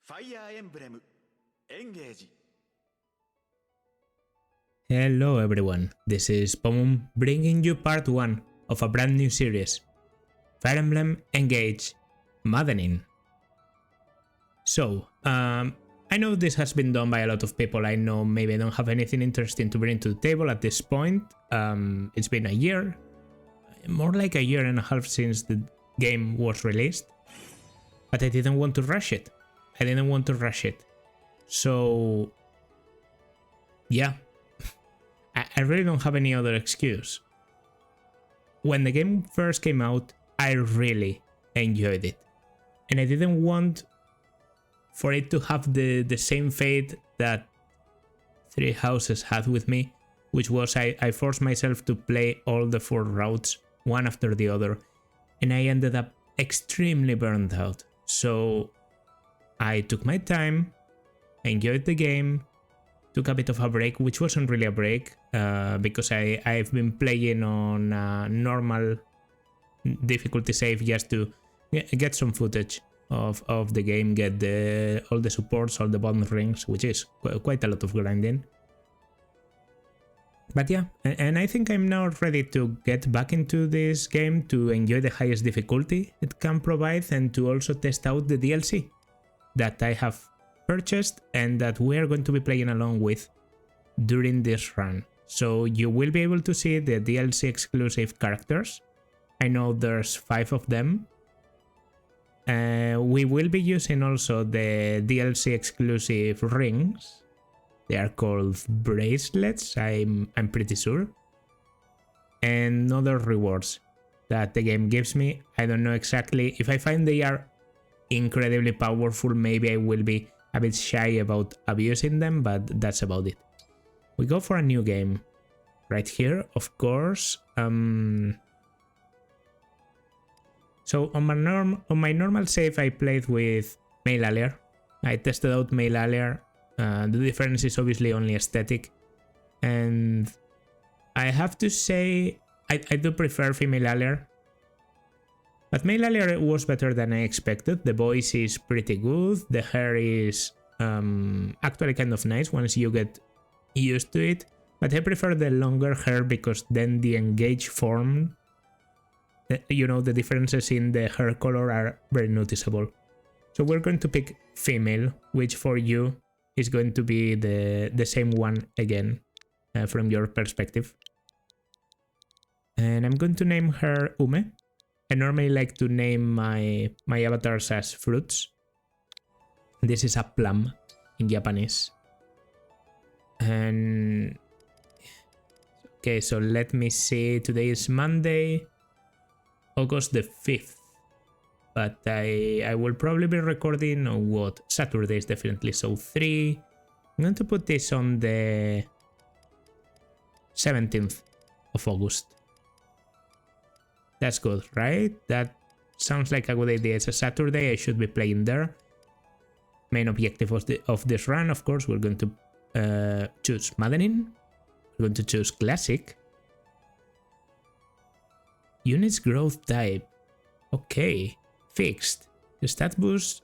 Fire Emblem Engage. Hello everyone, this is Pomum bringing you part 1 of a brand new series, Fire Emblem Engage Maddening. So, I know this has been done by a lot of people. I know maybe I don't have anything interesting to bring to the table at this point. It's been a year, more like a year and a half since the game was released, but I didn't want to rush it. So, yeah. I really don't have any other excuse. When the game first came out, I really enjoyed it. And I didn't want for it to have the same fate that Three Houses had with me, which was I forced myself to play all the 4 routes, one after the other, and I ended up extremely burned out. So I took my time, enjoyed the game, took a bit of a break, which wasn't really a break, because I've been playing on normal difficulty save just to get some footage of the game, get all the supports, all the bond rings, which is quite a lot of grinding. But yeah, and I think I'm now ready to get back into this game, to enjoy the highest difficulty it can provide, and to also test out the DLC that I have purchased and that we are going to be playing along with during this run. So you will be able to see the DLC exclusive characters. I know there's 5 of them. We will be using also the DLC exclusive rings. They are called bracelets, I'm pretty sure. And other rewards that the game gives me. I don't know exactly. If I find they are incredibly powerful, maybe I will be a bit shy about abusing them, but that's about it. We go for a new game right here, of course. So on my normal save, I played with male allier. I tested out male allier. The difference is obviously only aesthetic, and I have to say I do prefer female allier. But male allier was better than I expected. The voice is pretty good. The hair is actually kind of nice once you get used to it. But I prefer the longer hair because then the engaged form, you know, the differences in the hair color are very noticeable. So we're going to pick female, which for you is going to be the same one again from your perspective. And I'm going to name her Ume. I normally like to name my avatars as fruits. This is a plum in Japanese. And okay, so let me see. Today is Monday, August the 5th. But I will probably be recording on what? Saturdays definitely. So 3. I'm going to put this on the 17th of August. That's good, right? That sounds like a good idea. It's a Saturday, I should be playing there. Main objective of this run, of course, we're going to choose Maddening. We're going to choose Classic. Units growth type. Okay. Fixed. The stat boost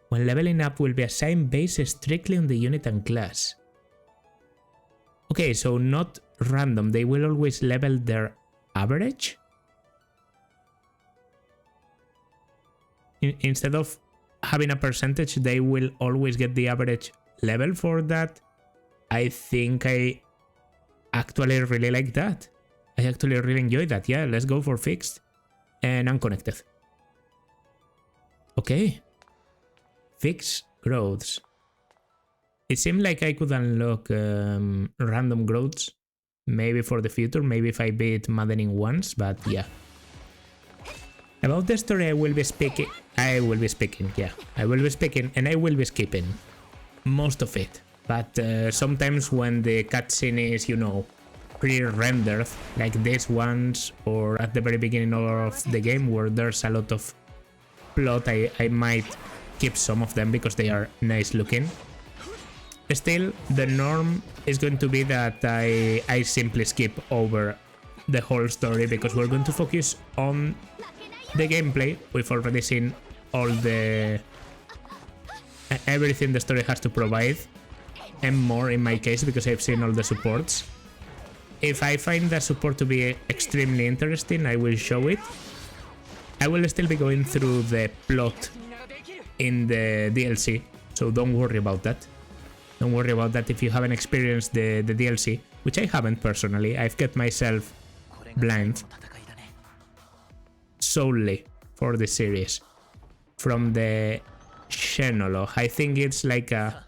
when leveling up will be assigned based strictly on the unit and class. Okay, so not random. They will always level their average. Instead of having a percentage, they will always get the average level for that. I think I actually really like that. I actually really enjoy that. Yeah, let's go for fixed and unconnected. Okay. Fixed growths. It seemed like I could unlock random growths. Maybe for the future, maybe if I beat Maddening once, but yeah. About the story I will be speaking, and I will be skipping most of it. But sometimes when the cutscene is, you know, pre-rendered, like these ones, or at the very beginning of the game where there's a lot of plot, I might keep some of them because they are nice looking. Still, the norm is going to be that I simply skip over the whole story because we're going to focus on the gameplay. We've already seen all the everything the story has to provide, and more in my case because I've seen all the supports. If I find the support to be extremely interesting, I will show it. I will still be going through the plot in the DLC, so don't worry about that. Don't worry about that if you haven't experienced the DLC, which I haven't personally. I've kept myself blind solely for the series. From the Xenologue, I think it's like a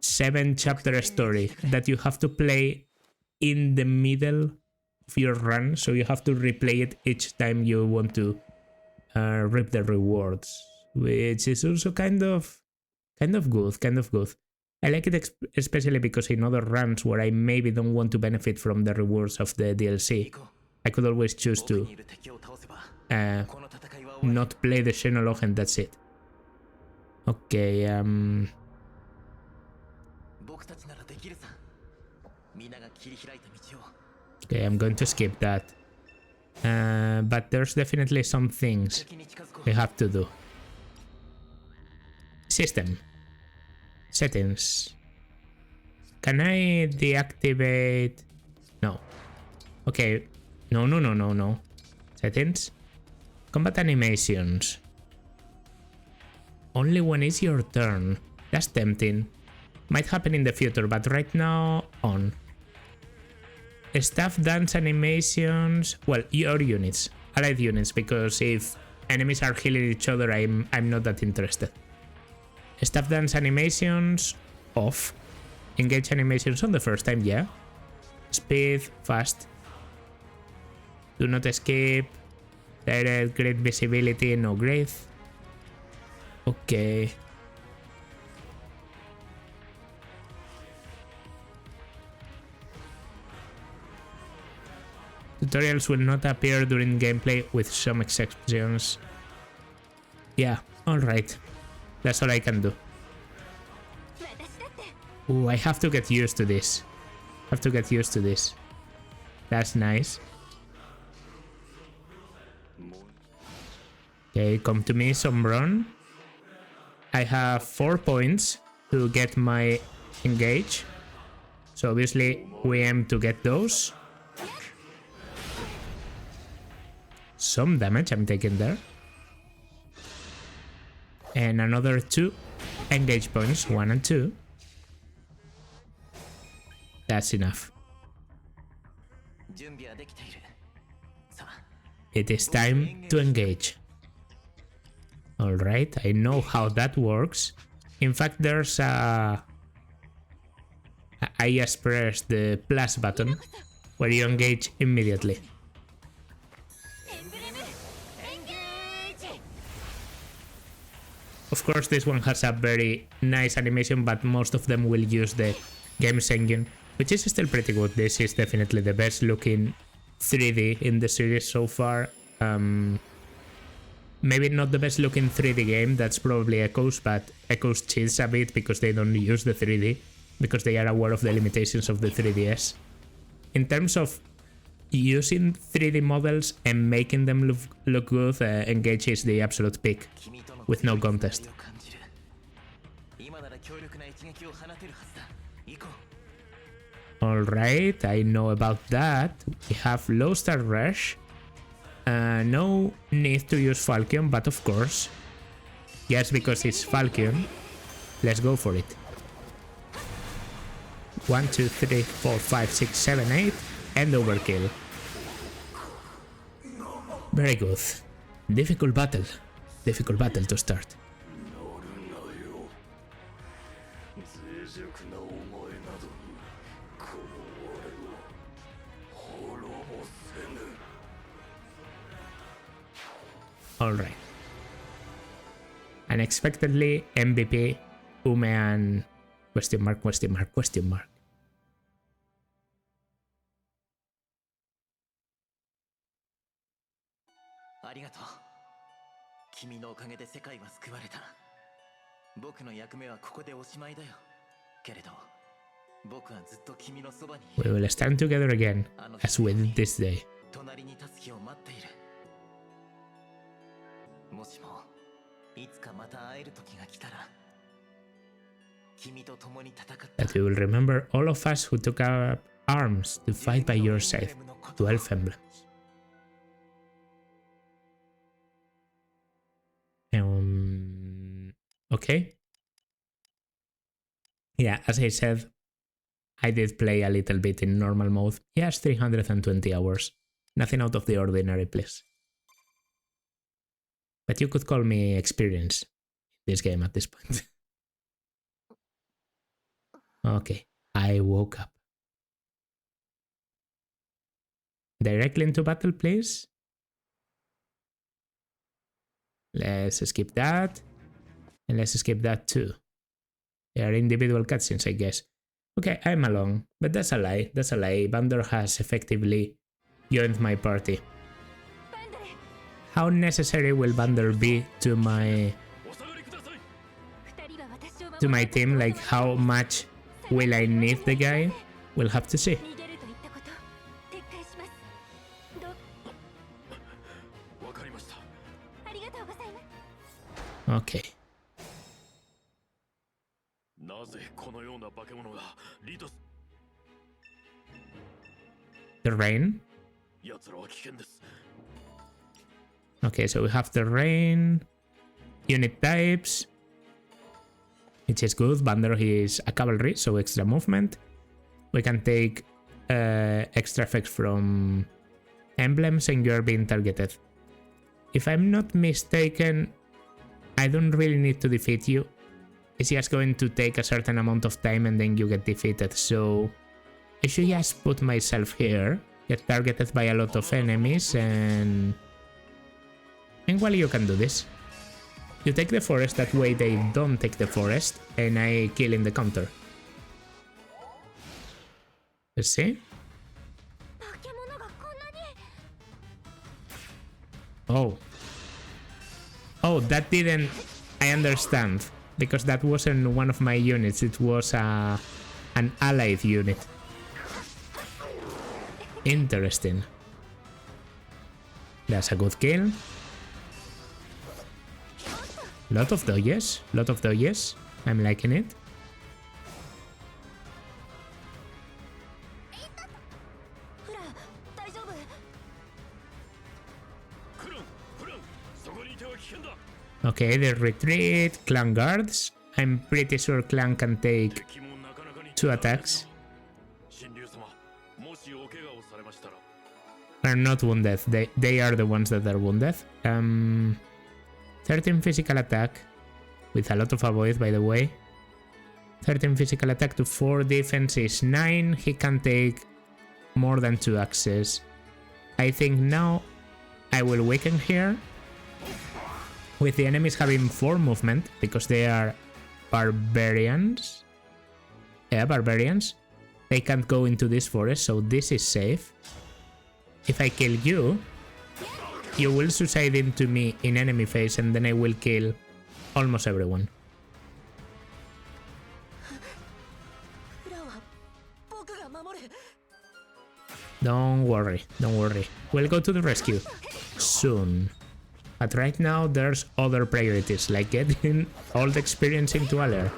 7-chapter story that you have to play in the middle of your run, so you have to replay it each time you want to reap the rewards, which is also kind of good. I like it especially because in other runs where I maybe don't want to benefit from the rewards of the DLC, I could always choose to not play the Xenologue and that's it. Okay, okay, I'm going to skip that. But there's definitely some things we have to do. System. Settings. Can I deactivate? No. Okay. No. Settings. Combat animations. Only when it's your turn. That's tempting. Might happen in the future, but right now, on. Staff dance animations. Well, your units. Allied units, because if enemies are healing each other, I'm not that interested. Staff dance animations off. Engage animations on the first time, yeah. Speed, fast. Do not escape. Direct, great visibility, no grace. Okay. Tutorials will not appear during gameplay with some exceptions. Yeah, alright. That's all I can do. Ooh, I have to get used to this. That's nice. Okay, come to me, Sombron. I have 4 points to get my engage. So obviously we aim to get those. Some damage I'm taking there. And another 2 engage points, 1 and 2. That's enough. It is time to engage. Alright, I know how that works. In fact, there's a... I just pressed the plus button where you engage immediately. Of course, this one has a very nice animation, but most of them will use the game's engine, which is still pretty good. This is definitely the best looking 3D in the series so far. Maybe not the best looking 3D game, that's probably Echoes, but Echoes cheats a bit because they don't use the 3D, because they are aware of the limitations of the 3DS. In terms of using 3D models and making them look good, Engage is the absolute pick, with no contest. Alright, I know about that. We have Low Star Rush. No need to use Falcon, but of course, yes, because it's Falcon, let's go for it. 1, 2, 3, 4, 5, 6, 7, 8, and overkill. Very good. Difficult battle to start. Alright. Unexpectedly, MVP, Umean, question mark. ありがとう。君のおかげで世界は救われた。僕の役目はここでおしまいだよ。けれど、僕はずっと君のそばに。We will stand together again, as we did this day. 隣に立つ日を待っている。もしもいつかまた会える時が来たら、That we will remember all of us who took up arms to fight by your side. 12 emblems. Okay. Yeah, as I said, I did play a little bit in normal mode. Yes, 320 hours. Nothing out of the ordinary, please. But you could call me experienced in this game at this point. Okay, I woke up. Directly into battle, please. Let's skip that. And let's skip that too. They are individual cutscenes, I guess. Okay, I'm along. But that's a lie. That's a lie. Bandor has effectively joined my party. How necessary will Bandor be to my team? Like, how much will I need the guy? We'll have to see. Okay. The rain? Okay, so we have the rain, unit types, which is good. Bandor is a cavalry, so extra movement. We can take extra effects from emblems and you're being targeted. If I'm not mistaken, I don't really need to defeat you. It's just going to take a certain amount of time and then you get defeated. So I should just put myself here, get targeted by a lot of enemies, and while you can do this. You take the forest, that way they don't take the forest, and I kill in the counter. Let's see. Oh. Oh, that didn't... I understand. Because that wasn't one of my units, it was an allied unit. Interesting. That's a good kill. Lot of dodges. I'm liking it. Okay, the retreat, clan guards. I'm pretty sure clan can take 2 attacks. Are not wounded. They are the ones that are wounded. 13 physical attack with a lot of avoid, by the way. 13 physical attack to 4 defense is 9. He can take more than 2 axes. I think now I will weaken here. With the enemies having 4 movement, because they are barbarians. Yeah, barbarians. They can't go into this forest, so this is safe. If I kill you, you will suicide into me in enemy phase, and then I will kill almost everyone. Don't worry, don't worry. We'll go to the rescue soon. But right now there's other priorities, like getting all the experience into Aller.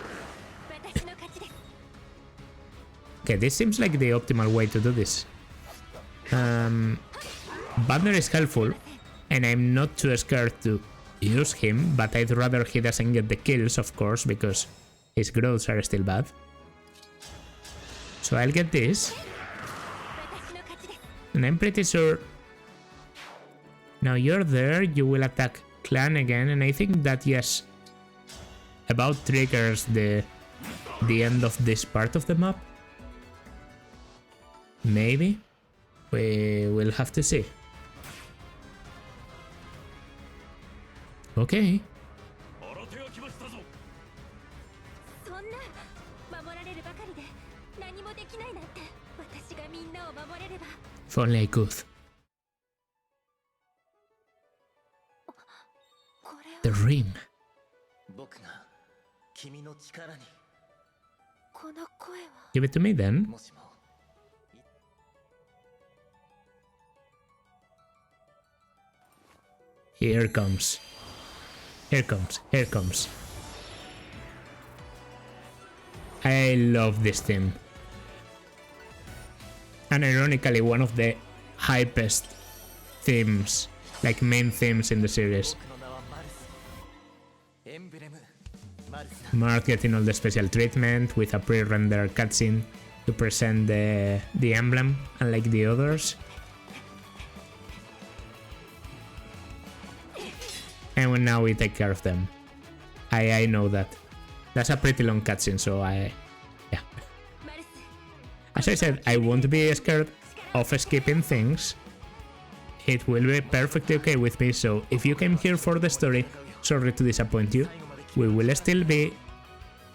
Okay, this seems like the optimal way to do this. Bandor is helpful, and I'm not too scared to use him, but I'd rather he doesn't get the kills, of course, because his growths are still bad. So I'll get this. And I'm pretty sure... Now you're there, you will attack clan again, and I think that, yes, about triggers the end of this part of the map. Maybe? We will have to see. Okay. If only I could. The rim. Give it to me then. Here comes. Here comes. Here comes. I love this theme. And ironically, one of the hypest themes, like main themes in the series. 僕の名はマルス。エンブレムマルスだ。 Marth getting all the special treatment with a pre-rendered cutscene to present the emblem, unlike the others. And now we take care of them. I know that. That's a pretty long cutscene, so yeah. As I said, I won't be scared of skipping things. It will be perfectly okay with me, so if you came here for the story, sorry to disappoint you. We will still be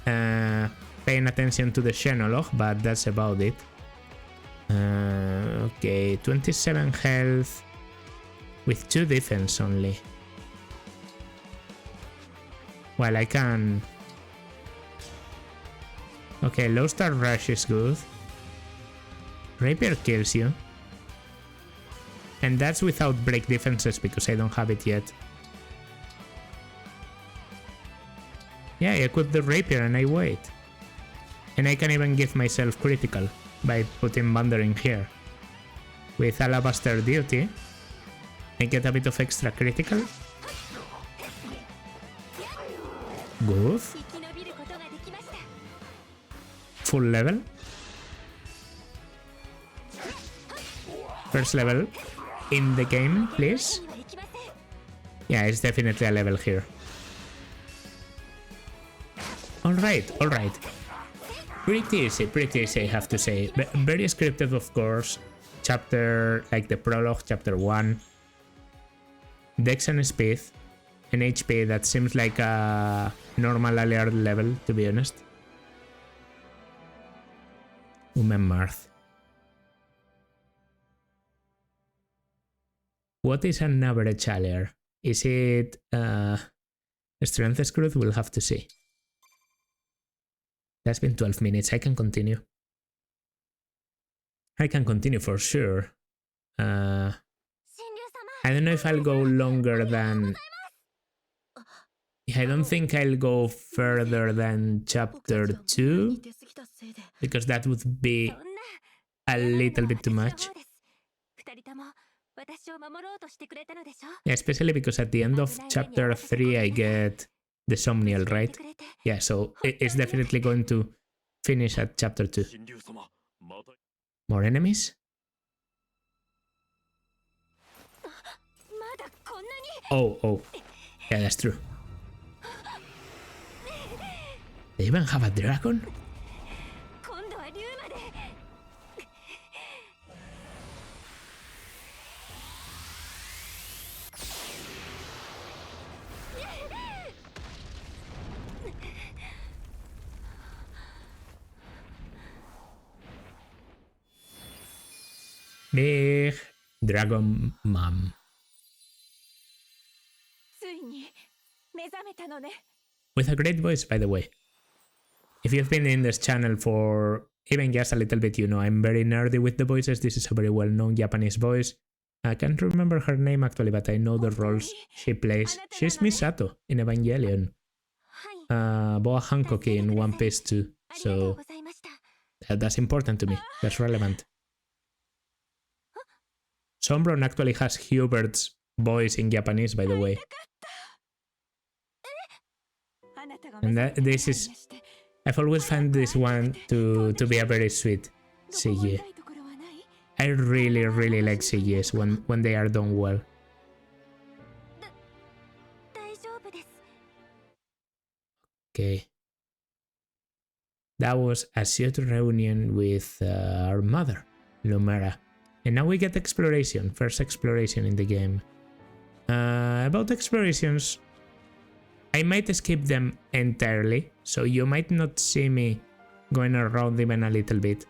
paying attention to the Xenologue, but that's about it. Okay, 27 health with 2 defense only. Well, I can... Okay, low star rush is good. Rapier kills you. And that's without break defenses because I don't have it yet. Yeah, I equip the rapier and I wait. And I can even give myself critical by putting Wandering here. With Alabaster Duty, I get a bit of extra critical. Good. Full level. First level in the game, please. Yeah, it's definitely a level here. Alright, alright. Pretty easy, I have to say. Very scripted, of course. Chapter, like the prologue, chapter 1. Dex and speed. An HP that seems like a normal alert level, to be honest. Marth. What is an average alert? Is it strength screwed? We'll have to see. That's been 12 minutes. I can continue. I can continue for sure. I don't know if I'll go longer than... I don't think I'll go further than chapter 2, because that would be a little bit too much. Yeah, especially because at the end of chapter 3 I get the Somniel, right? Yeah, so it's definitely going to finish at chapter 2. More enemies? Oh. Yeah, that's true. They even have a dragon? Big Dragon Mom. With a great voice, by the way. If you've been in this channel for even just a little bit, you know I'm very nerdy with the voices. This is a very well-known Japanese voice. I can't remember her name actually, but I know the roles she plays. She's Misato in Evangelion. Boa Hancock in One Piece too. So that's important to me. That's relevant. Sombron actually has Hubert's voice in Japanese, by the way. And this is... I've always found this one to be a very sweet CG. I really like CGs when they are done well. Okay. That was a suit reunion with our mother, Lumera. And now we get exploration, first exploration in the game. About explorations, I might skip them entirely, so you might not see me going around even a little bit.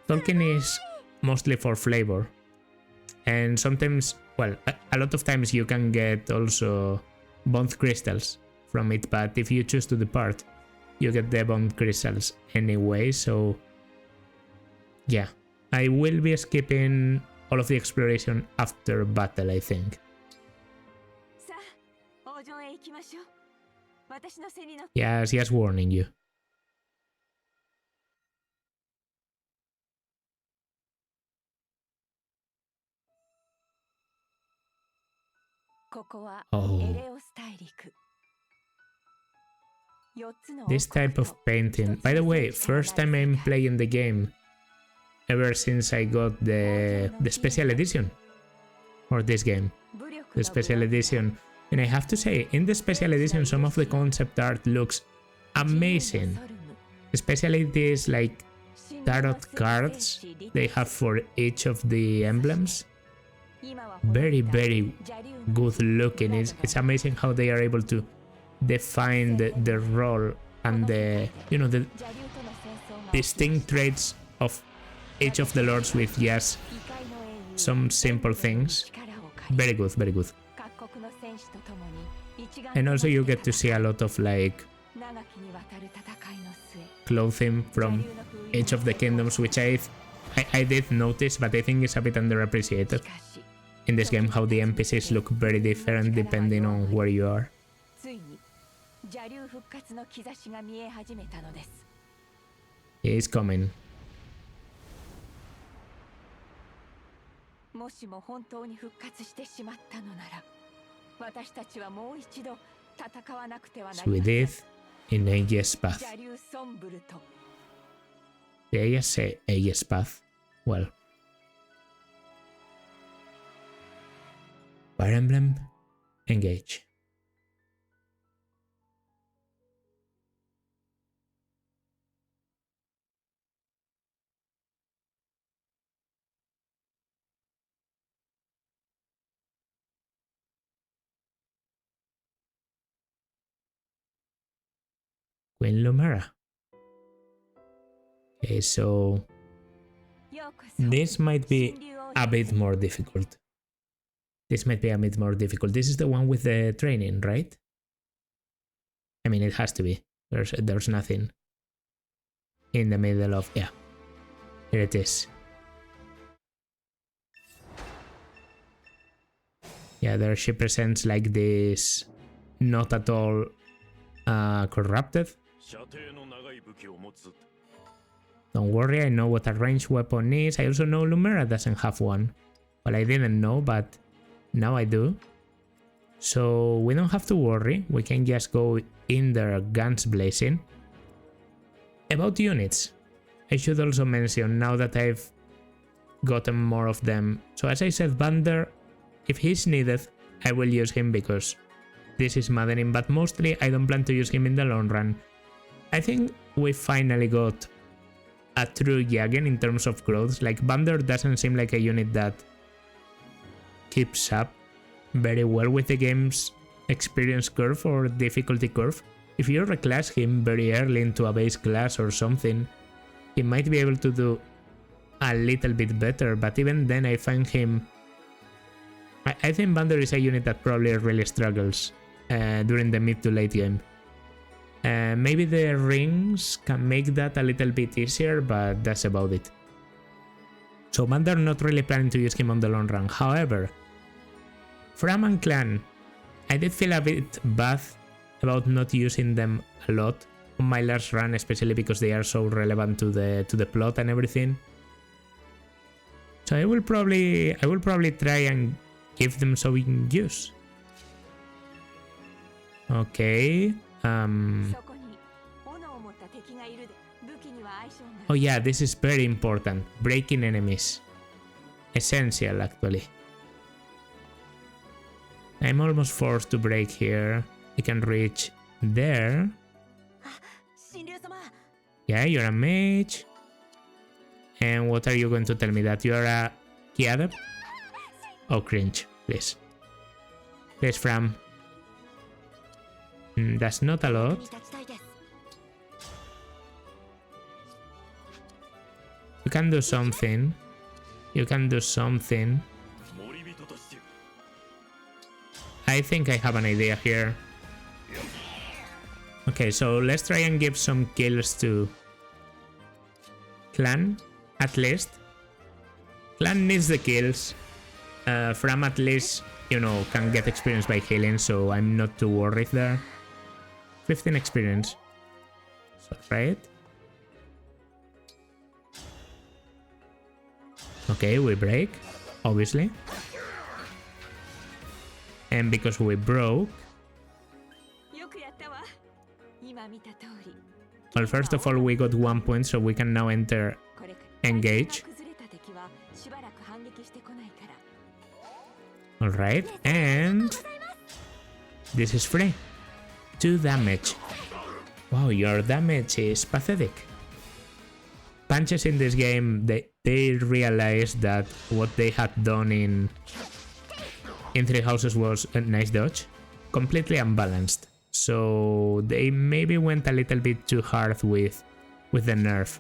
Talking is mostly for flavor. And sometimes, well, a lot of times you can get also bond crystals from it, but if you choose to depart, you get the bond crystals anyway, so yeah. I will be skipping all of the exploration after battle, I think. Yes, warning you. Oh. This type of painting. By the way, first time I'm playing the game ever since I got the special edition for this game. The special edition. And I have to say, in the special edition, some of the concept art looks amazing. Especially these like tarot cards they have for each of the emblems. Very, very good looking. It's amazing how they are able to define the role and the, you know, the distinct traits of each of the lords with just some simple things. Very good, very good. And also you get to see a lot of like clothing from each of the kingdoms, which I did notice, but I think it's a bit underappreciated in this game, how the NPCs look very different depending on where you are. He's coming. So we did in Aegis Path. Did I just say Aegis Path? Well. Fire Emblem, engage. Queen Lumera. Okay, so this might be a bit more difficult. This is the one with the training, right? I mean, it has to be. There's nothing in the middle of... Yeah, here it is. Yeah, there she presents like this, not at all corrupted. Don't worry, I know what a ranged weapon is. I also know Lumera doesn't have one. Well, I didn't know, but now I do. So we don't have to worry. We can just go in there, guns blazing. About units, I should also mention now that I've gotten more of them. So as I said, Vander, if he's needed, I will use him because this is maddening, but mostly I don't plan to use him in the long run. I think we finally got a true Jagen in terms of growth. Like, Vander doesn't seem like a unit that keeps up very well with the game's experience curve or difficulty curve. If you reclass him very early into a base class or something, he might be able to do a little bit better, but even then I find him... I think Vander is a unit that probably really struggles during the mid to late game. Maybe the rings can make that a little bit easier, but that's about it. So Vander, not really planning to use him on the long run. However, Fram and Clan, I did feel a bit bad about not using them a lot on my last run, especially because they are so relevant to the plot and everything. So I will probably try and give them some use. Okay. Oh yeah, this is very important. Breaking enemies. Essential, actually. I'm almost forced to break here. I can reach there. Yeah, you're a mage. And what are you going to tell me? That you're a key adept? Oh, cringe. Please. Please, Fram. That's not a lot. You can do something. You can do something. I think I have an idea here. Okay, so let's try and give some kills to Clan, at least. Clan needs the kills. Fram at least, you know, can get experience by healing, so I'm not too worried there. 15 experience. So, right? Okay, we break, obviously. And because we broke, well, first of all, we got 1 point, so we can now enter engage. Alright, and this is free. 2 damage. Wow, your damage is pathetic. Punches in this game, they realized that what they had done in Three Houses was a nice dodge, completely unbalanced. So they maybe went a little bit too hard with the nerf.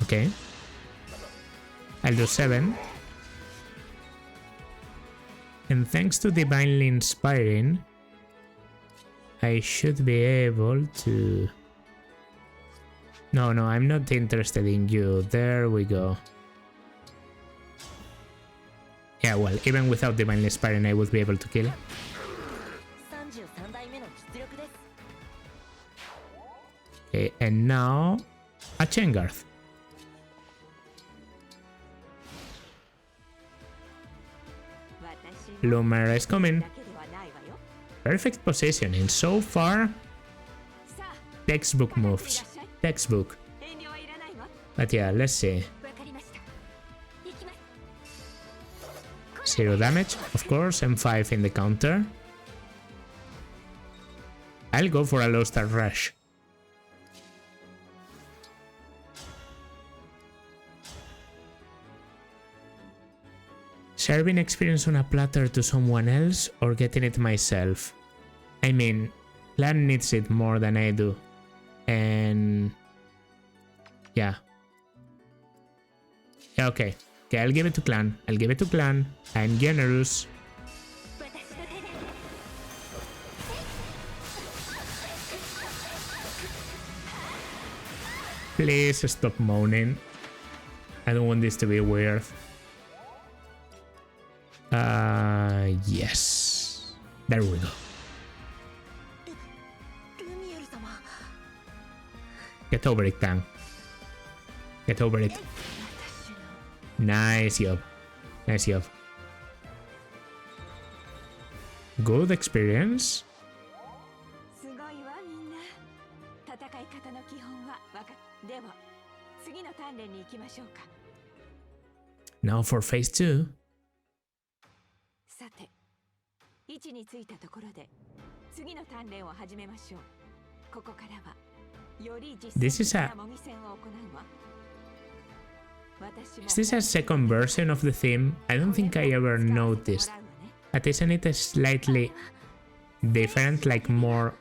Okay. I'll do 7. And thanks to Divinely Inspiring, I should be able to... No, I'm not interested in you. There we go. Yeah, well, even without Divinely Inspiring, I would be able to kill. Okay, and now a Chain Guard. Lumera is coming. Perfect positioning. So far, textbook moves. Textbook. But yeah, let's see. 0 damage, of course, and 5 in the counter. I'll go for a low star rush. Serving experience on a platter to someone else or getting it myself? I mean, Clan needs it more than I do. And... yeah. Yeah, okay. Okay, I'll give it to Clan. I'll give it to Clan. I'm generous. Please stop moaning. I don't want this to be weird. Yes. There we go. Get over it, Kang. Get over it. Nice job. Nice job. Good experience. Now for phase 2. This is a... Is this a second version of the theme? I don't think I ever noticed. But isn't it slightly different, like more...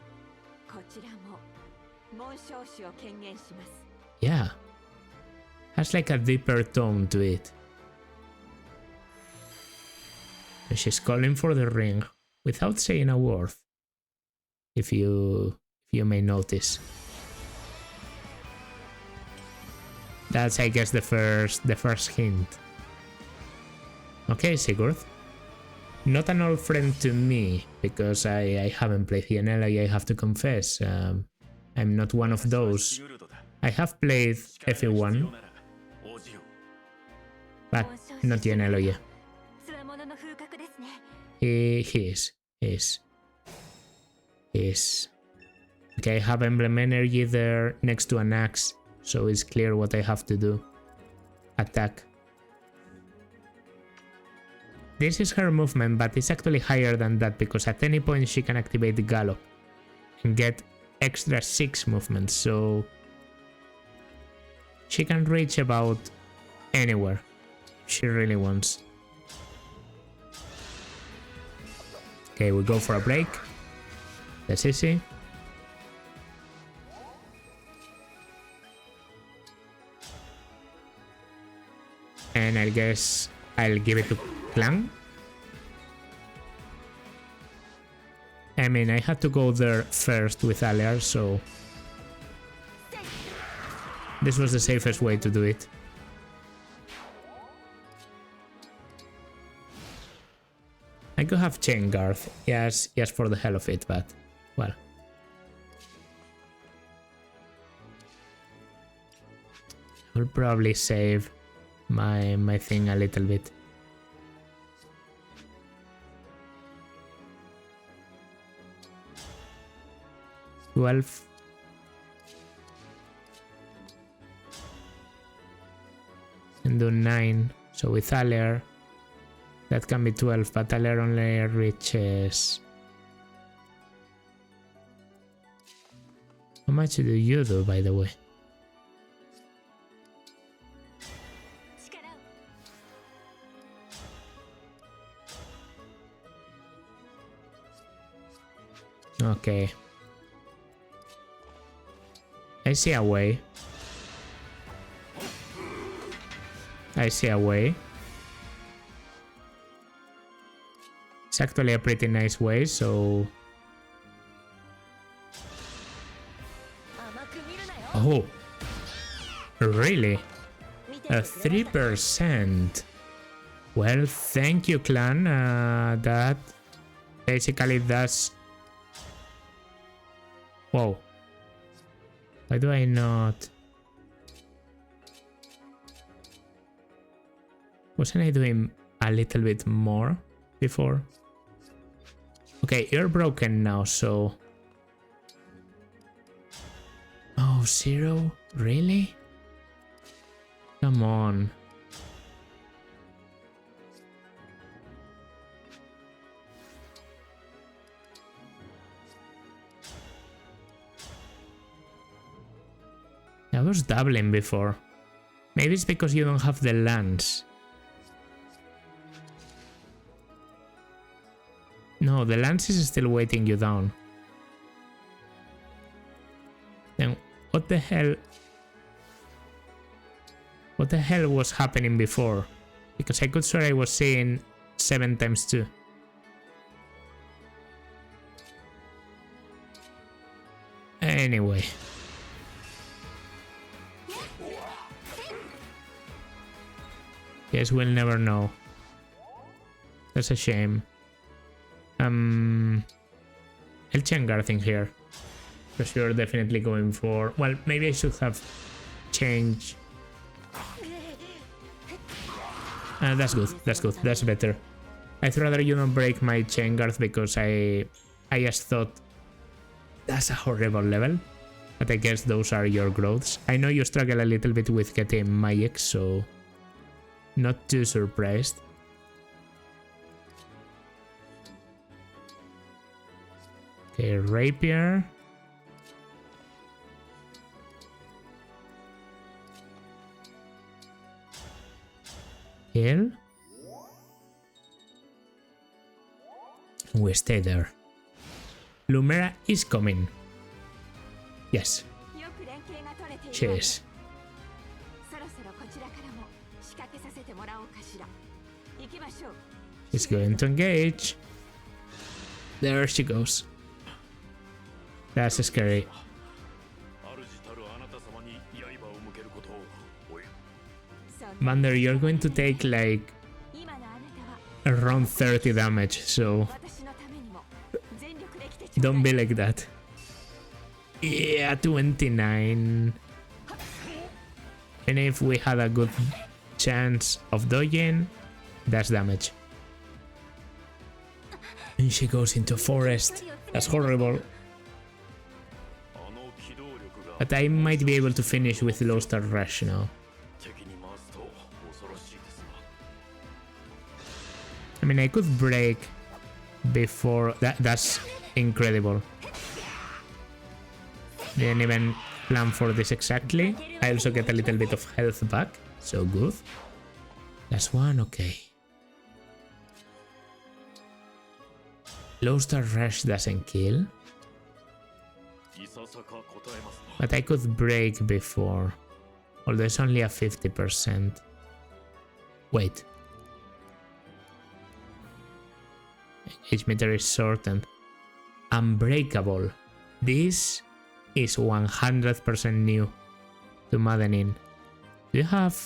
Yeah. Has like a deeper tone to it. She's calling for the ring without saying a word. If you may notice. That's, I guess, the first hint. Okay, Sigurd. Not an old friend to me, because I haven't played Yanela, I have to confess. I'm not one of those. I have played FE1, but not Yanela yet. He is. Okay, I have Emblem Energy there next to an axe, so it's clear what I have to do. Attack. This is her movement, but it's actually higher than that because at any point she can activate the Gallop and get extra 6 movements, so she can reach about anywhere she really wants. Okay, we go for a break. That's easy. And I guess I'll give it to Clan. I mean, I had to go there first with Aliar, so this was the safest way to do it. I could have Chain Guard, yes, for the hell of it, but, well. I'll probably save my thing a little bit. $12. And do 9. So with Aller, that can be 12, but Aller only reaches... How much do you do, by the way? Okay. I see a way. I see a way. It's actually a pretty nice way, so... Oh! Really? A 3%? Well, thank you, clan. That basically does... Whoa. Why do I not... Wasn't I doing a little bit more before? Okay, you're broken now, so... Oh, 0? Really? Come on. I was doubling before. Maybe it's because you don't have the lance. No, the lance is still weighting you down. Then what the hell? What the hell was happening before? Because I could swear I was seeing 7 times 2. Anyway. Guess we'll never know. That's a shame. I'll change Garthing here. Because you're definitely going for... Well, maybe I should have changed... that's good, that's good, that's better. I'd rather you don't break my chain guard because I just thought that's a horrible level. But I guess those are your growths. I know you struggle a little bit with getting magic, so not too surprised. Okay, rapier. Heal. We stay there. Lumera is coming. Yes. Cheers. She's going to engage. There she goes. That's scary. Vander, you're going to take like around 30 damage, so don't be like that. Yeah, 29. And if we had a good chance of dodging, that's damage. And she goes into forest. That's horrible. But I might be able to finish with low star rush now. I mean, I could break before that's incredible. Didn't even plan for this exactly. I also get a little bit of health back, so good. Last one, okay. Low star rush doesn't kill. But I could break before. Although it's only a 50%. Wait. Each meter is shortened. Unbreakable. This is 100% new to Maddening. Do you have...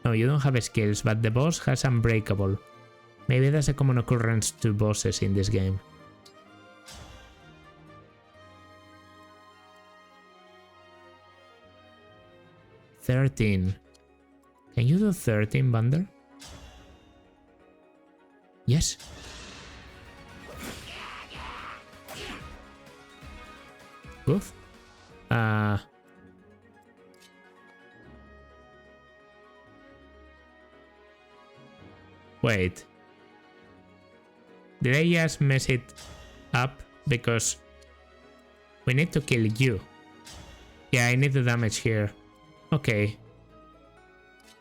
No, you don't have skills, but the boss has Unbreakable. Maybe that's a common occurrence to bosses in this game. $13. Can you do 13, Bander? Yes. Good. Wait. Did I just mess it up? Because we need to kill you. Yeah, I need the damage here. Okay.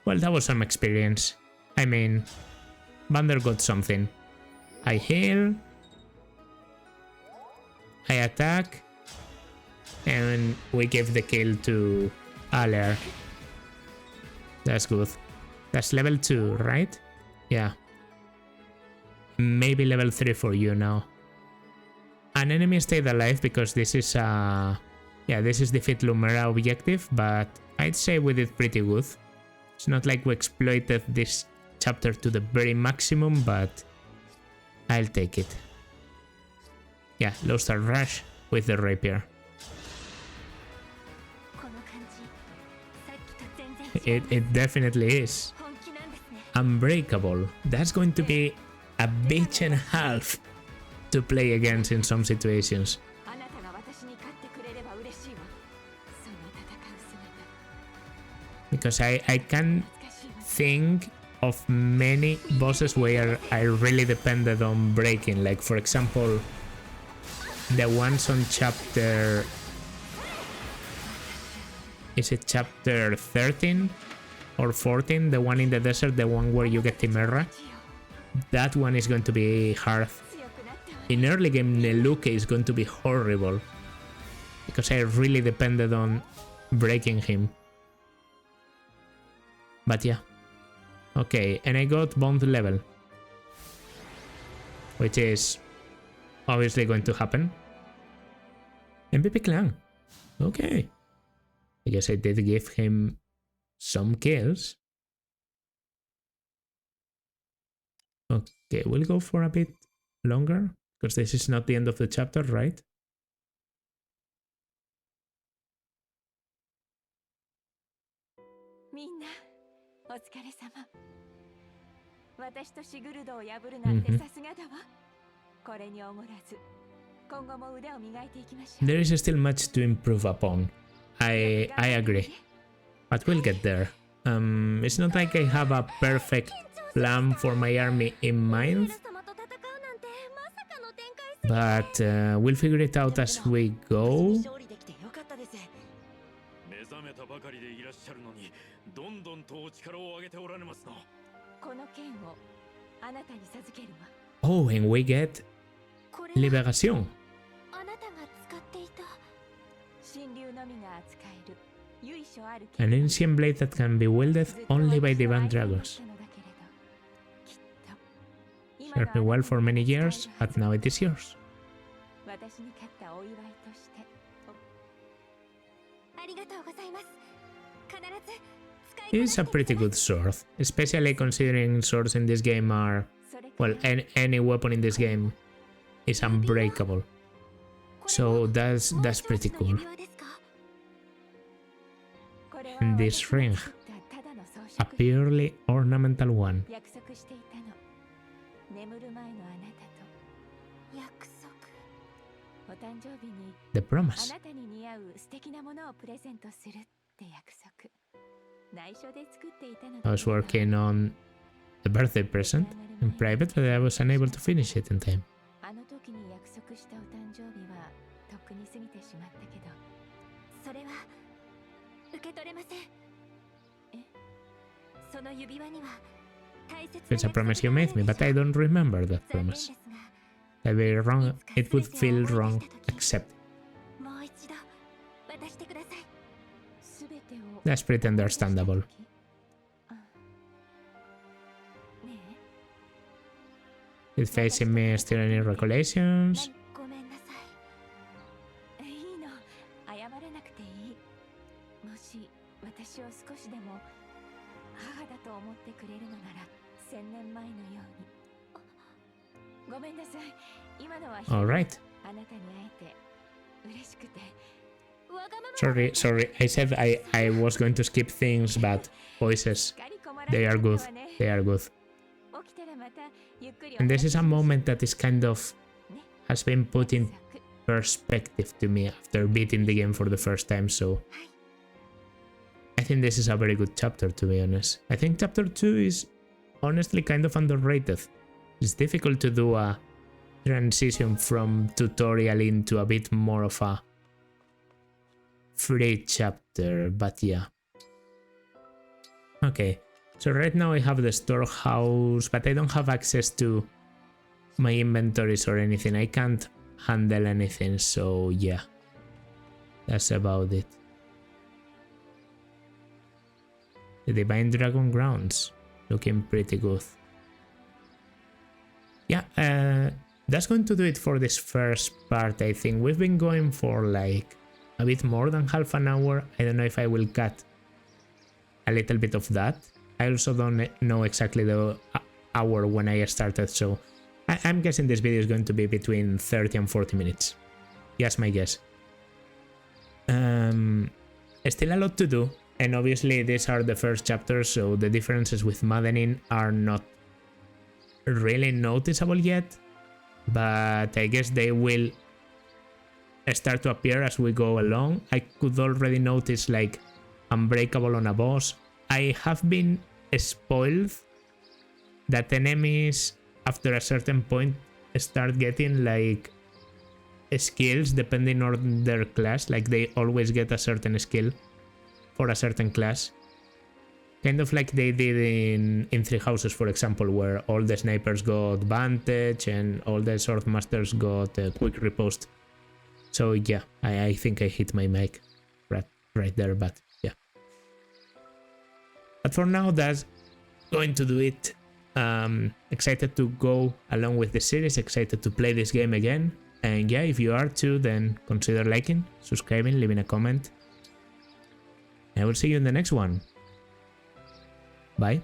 Well, that was some experience. I mean, Bander got something. I heal. I attack. And we give the kill to Aller. That's good. That's level 2, right? Yeah. Maybe level 3 for you now. An enemy stayed alive because this is yeah, this is defeat Lumera objective, but I'd say we did pretty good. It's not like we exploited this chapter to the very maximum, but I'll take it. Yeah, low star rush with the rapier. It definitely is. Unbreakable. That's going to be a bitch and a half to play against in some situations. Because I can think of many bosses where I really depended on breaking. Like, for example, the ones on chapter... Is it chapter 13 or 14? The one in the desert, the one where you get Timerra? That one is going to be hard. In early game, Neluke is going to be horrible. Because I really depended on breaking him. But yeah. Okay, and I got bond level. Which is obviously going to happen. MVP clan. Okay. I guess I did give him some kills. Okay, we'll go for a bit longer. Because this is not the end of the chapter, right? There is still much to improve upon. I agree. But we'll get there. It's not like I have a perfect plan for my army in mind. But we'll figure it out as we go. Oh, and we get Liberación. An ancient blade that can be wielded only by divine dragons. Served me well for many years, but now it is yours. It's a pretty good sword, especially considering swords in this game are... Well, any weapon in this game is unbreakable. So that's pretty cool. And this ring, a purely ornamental one. The promise. I was working on the birthday present in private, but I was unable to finish it in time. It's a promise you made me, but I don't remember that promise. I'd be wrong. It would feel wrong. Accept. That's pretty understandable. Is facing me still any recollections? Alright. Sorry, I said I was going to skip things, but voices. They are good. They are good. And this is a moment that is kind of has been put in perspective to me after beating the game for the first time, so I think this is a very good chapter, to be honest. I think chapter 2 is honestly kind of underrated. It's difficult to do a transition from tutorial into a bit more of a free chapter, but yeah. Okay, so right now I have the storehouse, but I don't have access to my inventories or anything. I can't handle anything, so yeah, that's about it. The Divine Dragon Grounds, looking pretty good. Yeah, that's going to do it for this first part, I think. We've been going for like a bit more than half an hour. I don't know if I will cut a little bit of that. I also don't know exactly the hour when I started, so I'm guessing this video is going to be between 30 and 40 minutes. Yes, my guess. Still a lot to do, and obviously these are the first chapters, so the differences with Maddening are not really noticeable yet, but I guess they will start to appear as we go along. I could already notice like Unbreakable on a boss. I have been spoiled that enemies after a certain point start getting like skills depending on their class, like they always get a certain skill for a certain class. Kind of like they did in Three Houses, for example, where all the snipers got Vantage and all the swordmasters got Quick Riposte. So yeah, I think I hit my mic right there, but yeah. But for now, that's going to do it. Excited to go along with the series, excited to play this game again. And yeah, if you are too, then consider liking, subscribing, leaving a comment. I will see you in the next one. Bye.